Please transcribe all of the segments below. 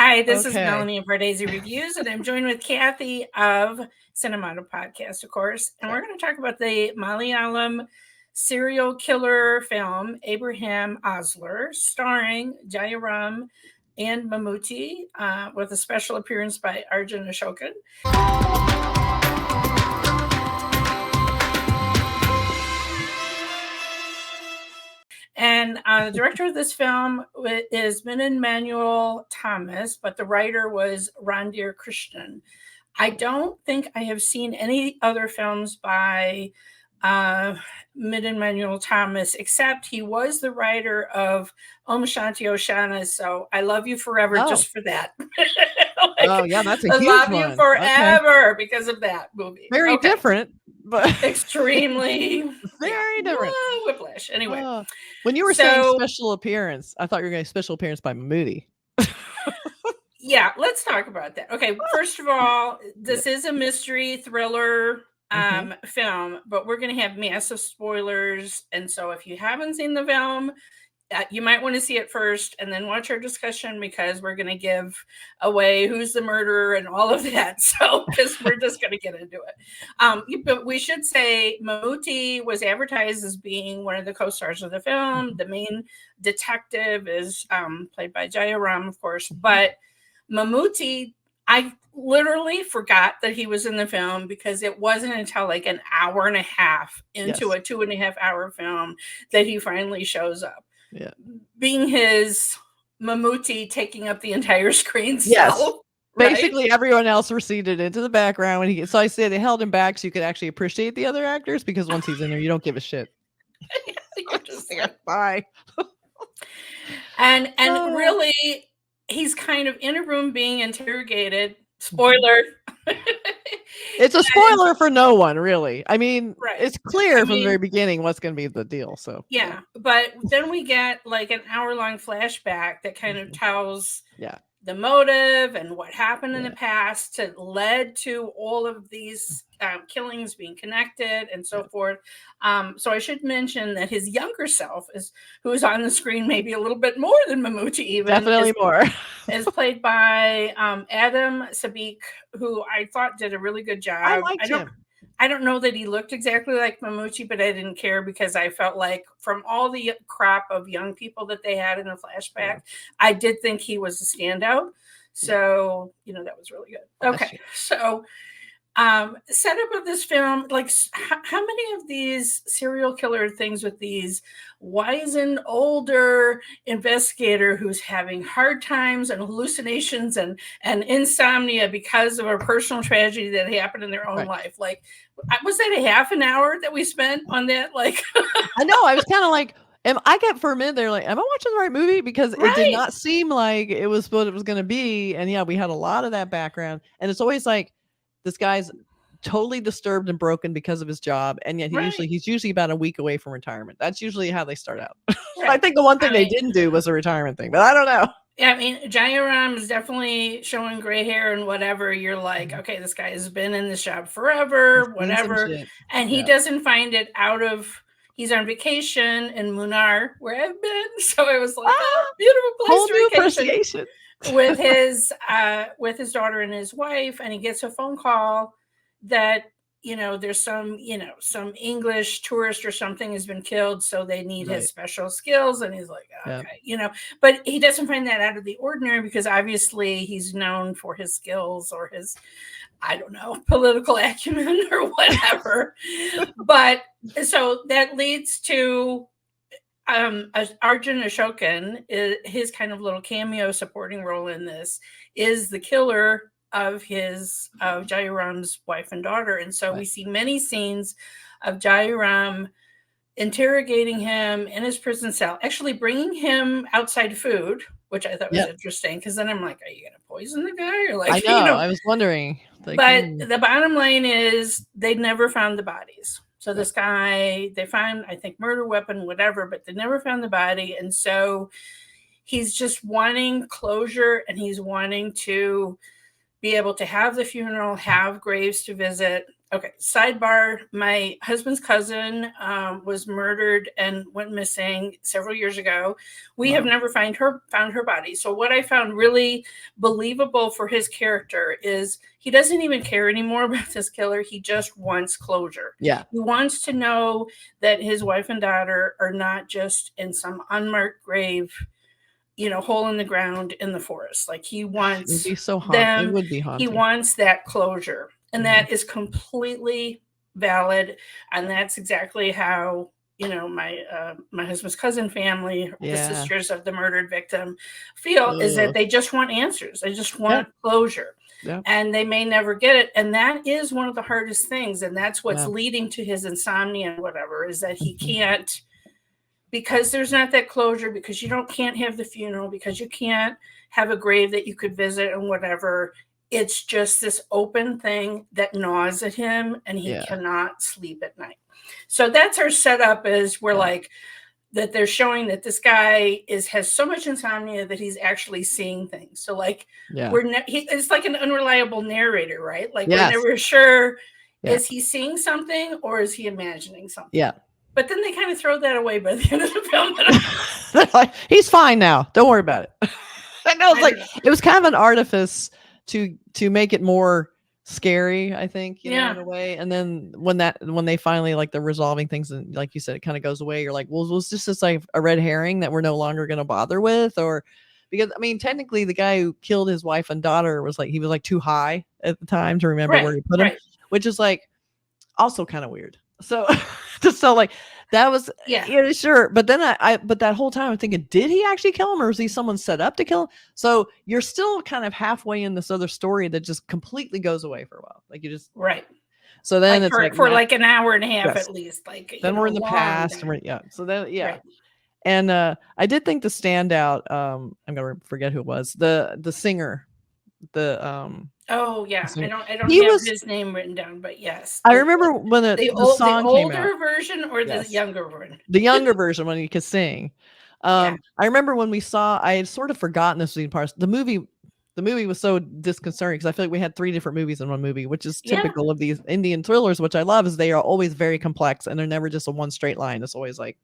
Hi, this is Okay. Melanie of Pardesi Reviews, and I'm joined with Kathy of Cinematography Podcast, of course. And we're going to talk about the Malayalam serial killer film Abraham Ozler, starring Jayaram and Mammootty, with a special appearance by Arjun Ashokan. And the director of this film is Midhun Manuel Thomas, but the writer was Randheer Krishnan. I don't think I have seen any other films by Midhun Manuel Thomas, except he was the writer of Om Shanti Oshana, so I love you forever just for that. Yeah, that's a huge one. I love you forever because of that movie. Very different, but extremely very different. Whiplash. Anyway, when you were saying special appearance, I thought you were going to special appearance by Mammootty. Yeah, let's talk about that. Okay, first of all, this is a mystery thriller film, but we're going to have massive spoilers. And so if you haven't seen the film, you might want to see it first and then watch our discussion, because we're going to give away who's the murderer and all of that. So, because we're just going to get into it. But we should say Mammootty was advertised as being one of the co-stars of the film. The main detective is played by Jayaram, of course. But Mammootty, I literally forgot that he was in the film, because it wasn't until like an hour and a half into a 2.5 hour film that he finally shows up. Yeah, being his Mammootty taking up the entire screen. Basically everyone else receded into the background. So I say they held him back so you could actually appreciate the other actors, because once he's in there, you don't give a shit. You're just there. Bye. And really, he's kind of in a room being interrogated. Spoiler. It's a spoiler for no one, really. I mean, it's clear from the very beginning what's going to be the deal. So yeah, but then we get like an hour-long flashback that kind of tells the motive and what happened in the past that led to all of these killings being connected and so forth. So I should mention that his younger self who's on the screen maybe a little bit more than Mammootty, even definitely more, is played by Adam Sabik, who I thought did a really good job. I liked him. I don't know that he looked exactly like Mammootty, but I didn't care, because I felt like from all the crop of young people that they had in the flashback, I did think he was a standout. So, that was really good. Okay. So, setup of this film, like how many of these serial killer things with these wizened older investigator who's having hard times and hallucinations and insomnia because of a personal tragedy that happened in their own life? Like, was that a half an hour that we spent on that? Like, I know, I was kind of like, I get for a minute there, like, am I watching the right movie? Because it did not seem like it was what it was going to be. And we had a lot of that background, and it's always like, this guy's totally disturbed and broken because of his job, and yet he's usually about a week away from retirement. That's usually how they start out. I think the one thing they didn't do was a retirement thing, but I don't know. Yeah, I mean, Jayaram is definitely showing gray hair and whatever. You're like, okay, this guy has been in this job forever, whatever. And he doesn't find it out of, he's on vacation in Munnar, where I've been. So it was like, beautiful place whole new appreciation. with his daughter and his wife, and he gets a phone call that there's some English tourist or something has been killed, so they need his special skills. And he's like, okay, but he doesn't find that out of the ordinary, because obviously he's known for his skills or his, I don't know, political acumen or whatever. But so that leads to Arjun Ashokan, his kind of little cameo supporting role in this is the killer of Jayaram's wife and daughter. And so we see many scenes of Jayaram interrogating him in his prison cell, actually bringing him outside food, which I thought was interesting, because then I'm like, are you going to poison the guy? Or like, I know, I was wondering. Like, but the bottom line is they never found the bodies. So this guy, they found, I think, murder weapon, whatever, but they never found the body. And so he's just wanting closure, and he's wanting to be able to have the funeral, have graves to visit, Okay, sidebar. My husband's cousin was murdered and went missing several years ago. We have never found her body. So what I found really believable for his character is he doesn't even care anymore about this killer. He just wants closure. Yeah. He wants to know that his wife and daughter are not just in some unmarked grave, hole in the ground in the forest. Like he wants It'd be so them. It would be He haunting. wants that closure. And that is completely valid. And that's exactly how, my husband's cousin family, the sisters of the murdered victim feel, is that they just want answers. They just want closure. Yeah. And they may never get it. And that is one of the hardest things. And that's what's leading to his insomnia and whatever, is that he can't, because there's not that closure, because you can't have the funeral, because you can't have a grave that you could visit and whatever. It's just this open thing that gnaws at him, and he cannot sleep at night. So that's our setup, is we're like, that they're showing that this guy has so much insomnia that he's actually seeing things. So like, it's like an unreliable narrator, right? Like we're never sure, is he seeing something or is he imagining something? Yeah. But then they kind of throw that away by the end of the film. Like, he's fine now. Don't worry about it. I know, it was kind of an artifice to make it more scary, I think, in a way. And then when they finally, like, the resolving things, and like you said, it kind of goes away, you're like, well, was this just like a red herring that we're no longer going to bother with? Or because, I mean, technically the guy who killed his wife and daughter was like too high at the time to remember where he put him, which is like also kind of weird. So just so like that was sure. But then but that whole time I'm thinking, did he actually kill him, or was he someone set up to kill him? So you're still kind of halfway in this other story that just completely goes away for a while. Like you just So then like it's for like an hour and a half at least. Like then we're in the past. So then And I did think the standout, I'm gonna forget who it was, the singer, Oh yeah, I don't have his name written down, but yes, I remember when the song came out. The older version or the younger version? The younger version, when he could sing. I remember when I had sort of forgotten this scene parts. The movie was so disconcerting because I feel like we had 3 different movies in one movie, which is typical of these Indian thrillers, which I love, is they are always very complex and they're never just a one straight line. It's always like.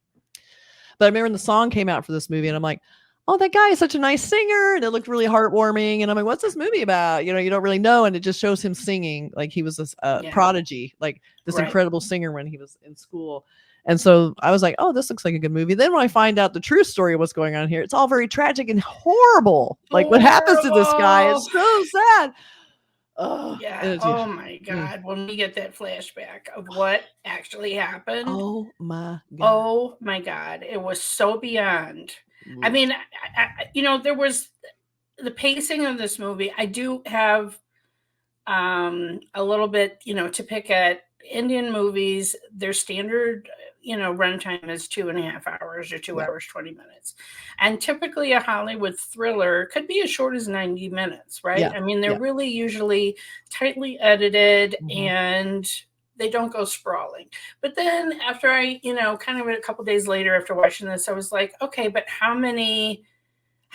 But I remember when the song came out for this movie, and I'm like, oh, that guy is such a nice singer, and it looked really heartwarming. And I'm like, what's this movie about? You don't really know. And it just shows him singing like he was this prodigy, like this incredible singer when he was in school. And so I was like, oh, this looks like a good movie. Then when I find out the true story of what's going on here, it's all very tragic and horrible. Like what happens to this guy is so sad. Oh my God. When we get that flashback of what actually happened. Oh my God. Oh my God. It was so beyond. I mean, there was the pacing of this movie. I do have a little bit, to pick at. Indian movies, their standard, runtime is 2.5 hours or 2 hours, 20 minutes. And typically a Hollywood thriller could be as short as 90 minutes, right? I mean, they're really usually tightly edited and they don't go sprawling. But then after I, kind of a couple days later after watching this, I was like, okay, but how many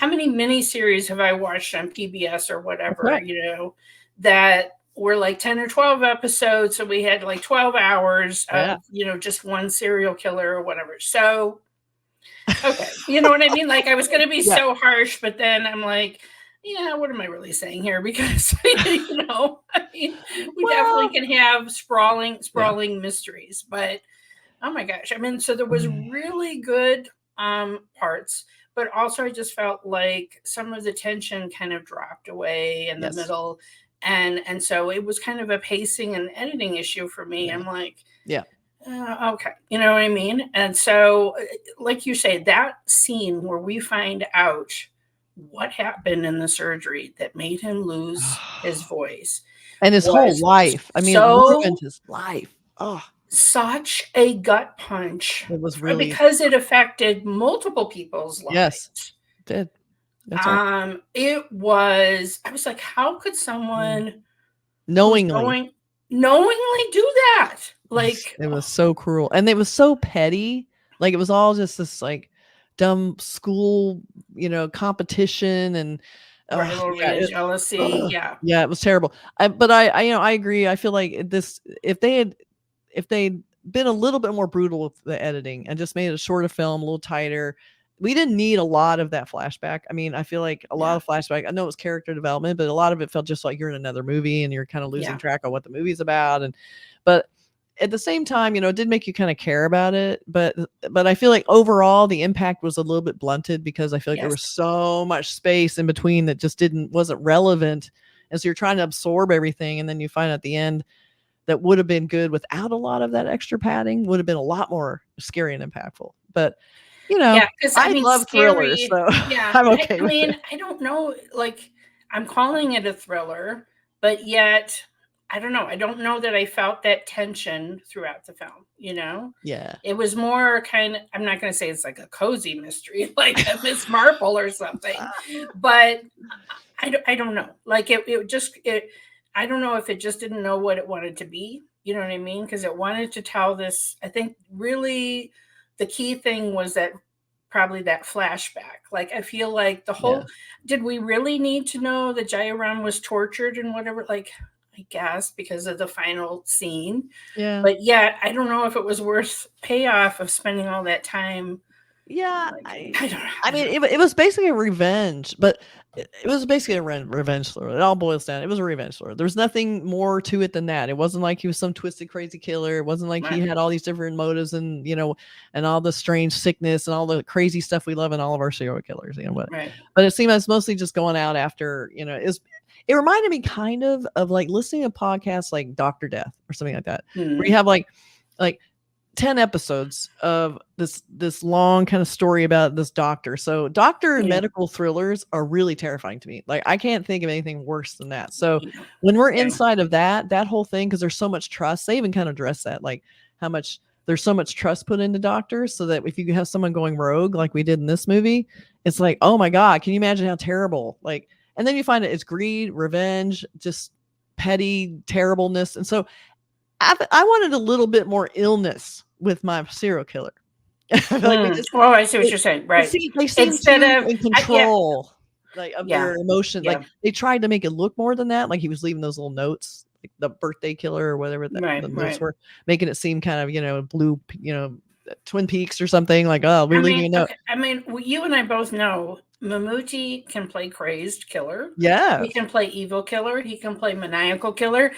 miniseries have I watched on PBS or whatever, that were like 10 or 12 episodes. So we had like 12 hours of, just one serial killer or whatever. So, okay. You know what I mean? Like I was going to be so harsh, but then I'm like, what am I really saying here? Because, I mean, we definitely can have sprawling mysteries, but oh my gosh. I mean, so there was really good parts, but also I just felt like some of the tension kind of dropped away in the middle. And so it was kind of a pacing and editing issue for me. I'm like, okay, you know what I mean? And so, like you say, that scene where we find out what happened in the surgery that made him lose his voice and his whole life. I mean, it ruined his life. Oh, such a gut punch. It was really because it affected multiple people's lives. Yes, it did. It was, I was like, how could someone knowingly do that? Like, it was so cruel. And it was so petty. Like, it was all just this like dumb school, competition. And rivalry, jealousy. Yeah. Yeah, it was terrible. But I agree. I feel like this, if they'd been a little bit more brutal with the editing and just made it a shorter film, a little tighter, we didn't need a lot of that flashback. I mean, I feel like a lot of flashback, I know it was character development, but a lot of it felt just like you're in another movie and you're kind of losing track of what the movie's about. But at the same time, it did make you kind of care about it. But I feel like overall the impact was a little bit blunted because I feel like there was so much space in between that just wasn't relevant. And so you're trying to absorb everything. And then you find at the end that would have been good without a lot of that extra padding, would have been a lot more scary and impactful. But I love thrillers, so I'm okay with it. I don't know, like, I'm calling it a thriller, but yet I don't know. I don't know that I felt that tension throughout the film, Yeah. It was more I'm not going to say it's like a cozy mystery, like a Miss Marple or something, but I don't know. Like I don't know if it just didn't know what it wanted to be. You know what I mean? Because it wanted to tell this, I think really the key thing was probably that flashback. Like, I feel like did we really need to know that Jayaram was tortured and whatever? Like, I guess because of the final scene. Yeah. But yet, I don't know if it was worth payoff of spending all that time. Yeah. I don't know. I mean, it was basically a revenge, but it was basically a revenge thriller. It all boils down. It was a revenge thriller. There was nothing more to it than that. It wasn't like he was some twisted, crazy killer. It wasn't like he had all these different motives and, and all the strange sickness and all the crazy stuff we love in all of our serial killers, But it seemed it's mostly just going out after, it reminded me kind of like listening to podcasts like Dr. Death or something like that, where you have like 10 episodes of this long kind of story about this doctor. So doctor and medical thrillers are really terrifying to me. Like, I can't think of anything worse than that. So when we're inside of that whole thing, because there's so much trust, they even kind of address that, like how much there's so much trust put into doctors, so that if you have someone going rogue like we did in this movie, it's like, oh my God, can you imagine how terrible? Like, and then you find it's greed, revenge, just petty terribleness. And so I wanted a little bit more illness with my serial killer. I see what you're saying. Right. They seem in control of their emotions. Like, they tried to make it look more than that. Like, he was leaving those little notes, like the birthday killer or whatever the notes were, making it seem kind of, blue, Twin Peaks or something, like, oh, we're leaving a note. Okay. I mean, you and I both know Mammootty can play crazed killer. Yeah. He can play evil killer. He can play maniacal killer.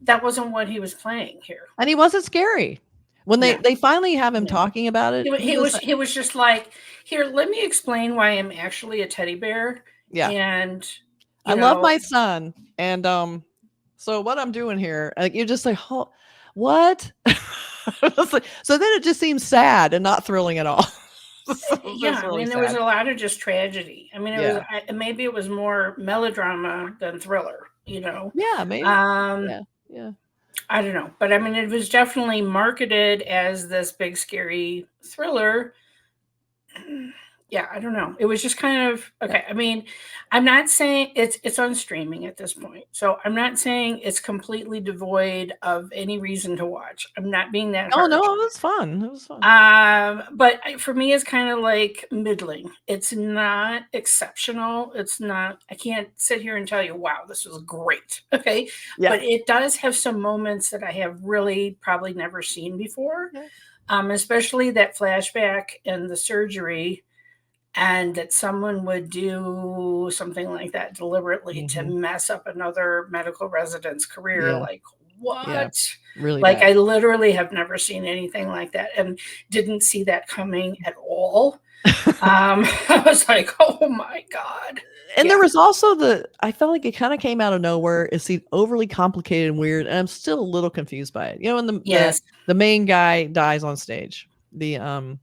That wasn't what he was playing here. And he wasn't scary. When they finally have him talking about it, he was just like, here, let me explain why I'm actually a teddy bear. Yeah. And I love my son. And so what I'm doing here, like, you're just like, oh, what? So then it just seems sad and not thrilling at all. Really there was a lot of just tragedy. I mean, it was maybe it was more melodrama than thriller, Yeah, maybe. Yeah. I don't know, but I mean, it was definitely marketed as this big scary thriller. Yeah, I don't know. It was just kind of okay. I mean, I'm not saying it's on streaming at this point, so I'm not saying it's completely devoid of any reason to watch. I'm not being that. Oh no, it was fun. It was fun. But for me, it's kind of like middling. It's not exceptional. It's not. I can't sit here and tell you, wow, this was great. Okay, but it does have some moments that I have really probably never seen before. Especially that flashback and the surgery. And that someone would do something like that deliberately to mess up another medical resident's career. Like, what? Yeah, really like, bad. I literally have never seen anything like that and didn't see that coming at all. I was like, oh my God. And there was also I felt like it kind of came out of nowhere. It seemed overly complicated and weird. And I'm still a little confused by it. When the main guy dies on stage, the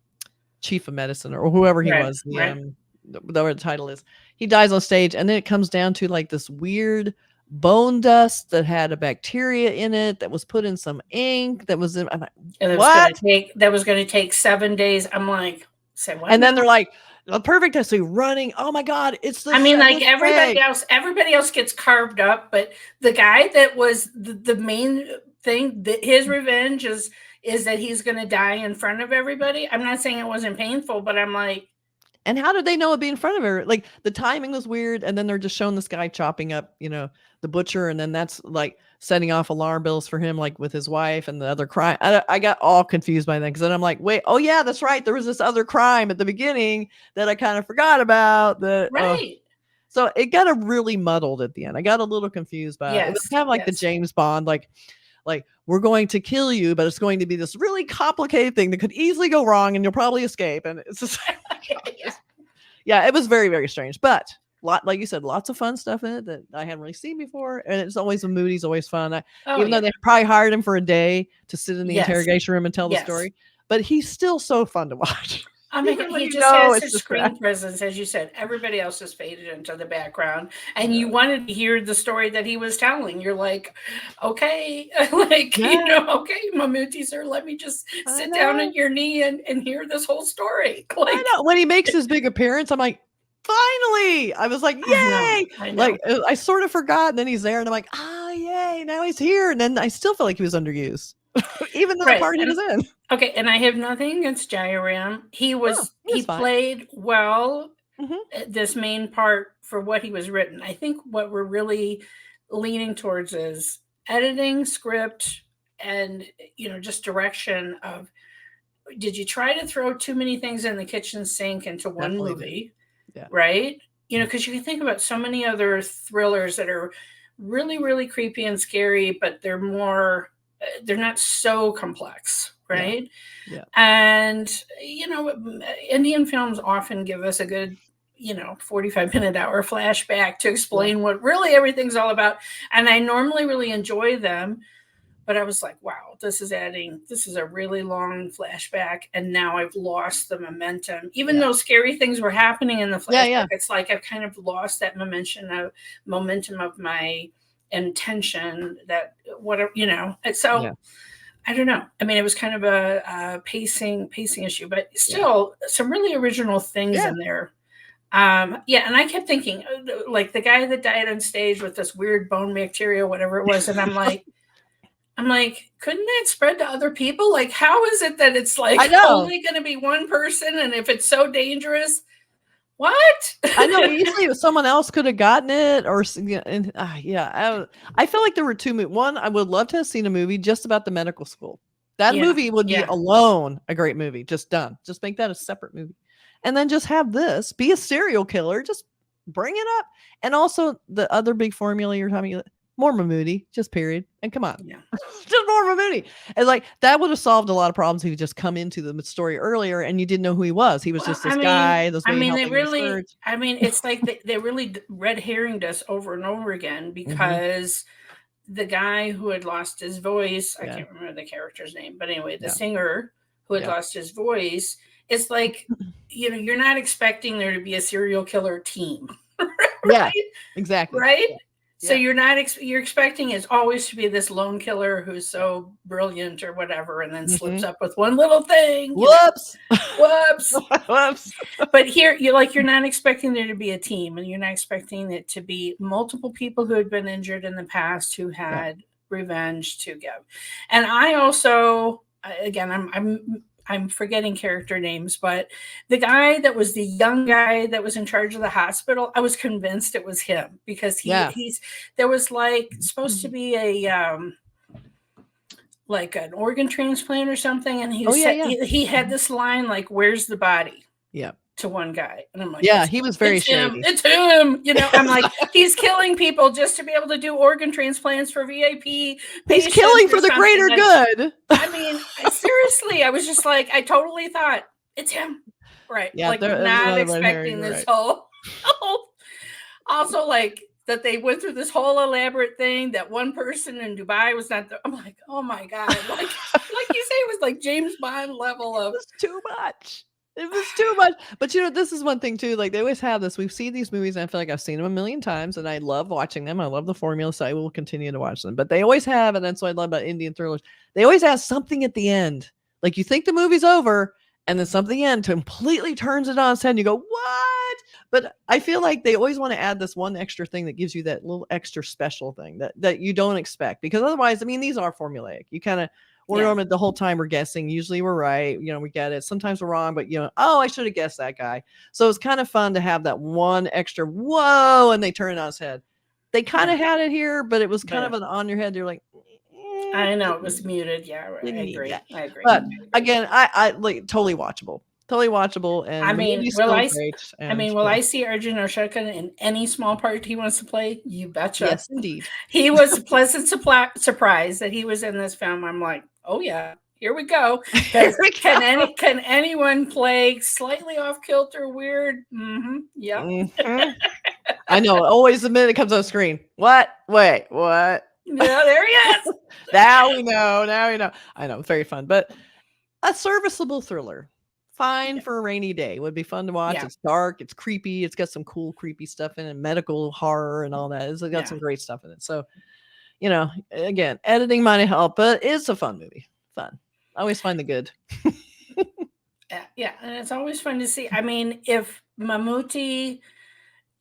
chief of medicine or whoever he was, whatever the title is, he dies on stage, and then it comes down to like this weird bone dust that had a bacteria in it that was put in some ink that was in. I'm like, that was going to take 7 days. I'm like, say what? And then they're like, the perfect test, running. Oh my God, it's the. I mean, like everybody else gets carved up, but the guy that was the main thing, that his revenge is that he's going to die in front of everybody. I'm not saying it wasn't painful, but I'm like, And how did they know it'd be in front of her? Like the timing was weird, and then they're just showing this guy chopping up, the butcher, and then that's like setting off alarm bells for him, like with his wife and the other crime. I got all confused by that because then I'm like, wait, oh yeah, that's right. There was this other crime at the beginning that I kind of forgot about. Right. So it got really muddled at the end. I got a little confused by it. It was Yes. kind of like the Yes. James Bond, like we're going to kill you, but it's going to be this really complicated thing that could easily go wrong and you'll probably escape. And it's just yeah, it was very, very strange. But like you said, lots of fun stuff in it that I hadn't really seen before. And it's always Moody's always fun. Even though they probably hired him for a day to sit in the interrogation room and tell the story, but he's still so fun to watch. I mean, he just has his screen presence, as you said. Everybody else has faded into the background, and you wanted to hear the story that he was telling. You're like, okay, okay, Mammootty, sir, let me just sit down at your knee and hear this whole story. Like, I know. When he makes his big appearance, I'm like, finally! I was like, yay! I know. Like, I sort of forgot, and then he's there, and I'm like, yay! Now he's here, and then I still feel like he was underused, even though the part he was in. Okay, and I have nothing against Jayaram. He played well this main part for what he was written. I think what we're really leaning towards is editing, script, and just direction of, did you try to throw too many things in the kitchen sink into one movie? Yeah. Right? Because you can think about so many other thrillers that are really, really creepy and scary, but they're not so complex. Right. Yeah. And, Indian films often give us a good, 45-minute hour flashback to explain what really everything's all about. And I normally really enjoy them. But I was like, wow, this is a really long flashback. And now I've lost the momentum. Even though scary things were happening in the flashback, it's like I've kind of lost that momentum of my intention, that whatever, So I don't know. I mean, it was kind of a pacing issue, but still some really original things in there. And I kept thinking, like the guy that died on stage with this weird bone bacteria, whatever it was, and I'm like, couldn't that spread to other people? Like, how is it that it's like only going to be one person, and if it's so dangerous, what? I know easily someone else could have gotten it, or I feel like there were two movies. One, I would love to have seen a movie just about the medical school. That movie would be alone a great movie, just done. Just make that a separate movie, and then just have this be a serial killer. Just bring it up, and also the other big formula you're talking about. More Mammootty, just period. And come on. Just more Mammootty. And like that would have solved a lot of problems if you just come into the story earlier and you didn't know who he was. He was just this guy. It's like they really red herringed us over and over again, because the guy who had lost his voice, I can't remember the character's name, but anyway, the singer who had lost his voice, it's like, you're not expecting there to be a serial killer team. Right? Yeah, exactly. Right? So you're expecting it's always to be this lone killer who's so brilliant or whatever, and then slips up with one little thing. Whoops. But here you're not expecting there to be a team, and you're not expecting it to be multiple people who had been injured in the past who had revenge to give. And I also, again, I'm forgetting character names, but the guy that was the young guy that was in charge of the hospital, I was convinced it was him, because there was like supposed to be a like an organ transplant or something, and he had this line like, "Where's the body?" To one guy, and I'm like, he was very shady. It's him. I'm like, he's killing people just to be able to do organ transplants for VIP. He's killing for the greater good. I mean, seriously, I was just like, I totally thought it's him, right? Yeah, like not expecting this whole. Also, like that they went through this whole elaborate thing that one person in Dubai was not there. I'm like, oh my god, like you say, it was like James Bond level of. It was too much. It was too much. But this is one thing too. Like they always have this. We've seen these movies, and I feel like I've seen them a million times, and I love watching them. I love the formula, so I will continue to watch them. But they always have, and that's what I love about Indian thrillers. They always have something at the end. Like you think the movie's over, and then something at the end completely turns it on its head, and you go, what? But I feel like they always want to add this one extra thing that gives you that little extra special thing that you don't expect. Because otherwise, I mean, these are formulaic. You kind of We're normally the whole time we're guessing. Usually we're right. You know, we get it. Sometimes we're wrong, but you know, oh, I should have guessed that guy. So it's kind of fun to have that one extra whoa, and they turn it on his head. They kind of had it here, but it was kind of an on your head. You're like, I know it was muted. Yeah, I agree. I agree. But again, I like totally watchable. Totally watchable, and I mean, great. Will I see Arjun Ashokan in any small part he wants to play? You betcha. Yes, indeed. He was a pleasant surprise that he was in this film. I'm like, oh yeah, here we go. Can anyone play slightly off kilter, weird? Mm-hmm. Yep. Mm-hmm. I know. Always the minute it comes on screen. What? Wait, what? Yeah, there he is. Now we know. I know. Very fun, but a serviceable thriller. Fine for a rainy day. Would be fun to watch. It's dark. It's creepy. It's got some cool, creepy stuff in it, medical horror and all that. It's got some great stuff in it. So, you know, again, editing might help, but it's a fun movie. Fun. I always find the good. Yeah, and it's always fun to see. I mean, if Mammootty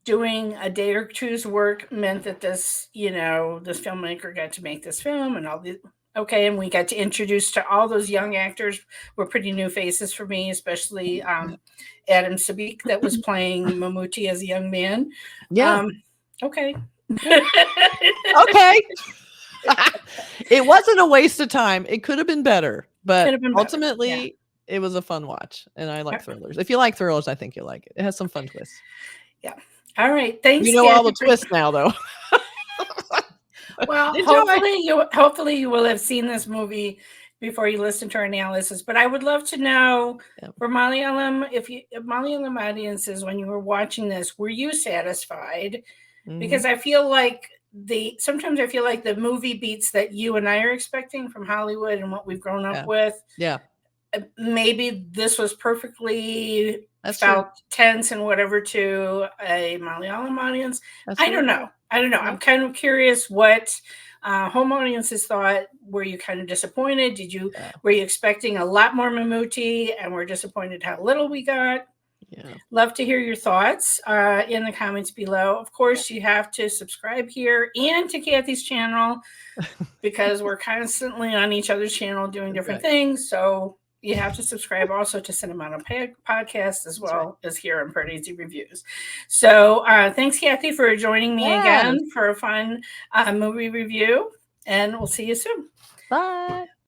doing a day or two's work meant that this, you know, this filmmaker got to make this film and all the and we got to introduce to all those young actors were pretty new faces for me, especially Adam Sabik that was playing Mammootty as a young man. Yeah. Okay. Okay. It wasn't a waste of time. It could have been better, but ultimately it was a fun watch, and I like thrillers. If you like thrillers, I think you'll like it. It has some fun twists. Yeah. All right. Thanks. You know all the twists now, though. Well, hopefully you will have seen this movie before you listen to our analysis. But I would love to know for Malayalam, if Malayalam audiences, when you were watching this, were you satisfied? Mm-hmm. Because I feel like sometimes I feel like the movie beats that you and I are expecting from Hollywood and what we've grown up with. Yeah. Maybe this was perfectly tense and whatever to a Malayalam audience. I don't know. Yeah. I'm kind of curious what home audiences thought. Were you kind of disappointed? Were you expecting a lot more Mammootty and were disappointed how little we got? Yeah. Love to hear your thoughts in the comments below. Of course, you have to subscribe here and to Kathy's channel because we're constantly on each other's channel doing different things. So you have to subscribe also to Cinematography Podcast as well as here on Pardesi Reviews. So thanks, Kathy, for joining me again for a fun movie review. And we'll see you soon. Bye.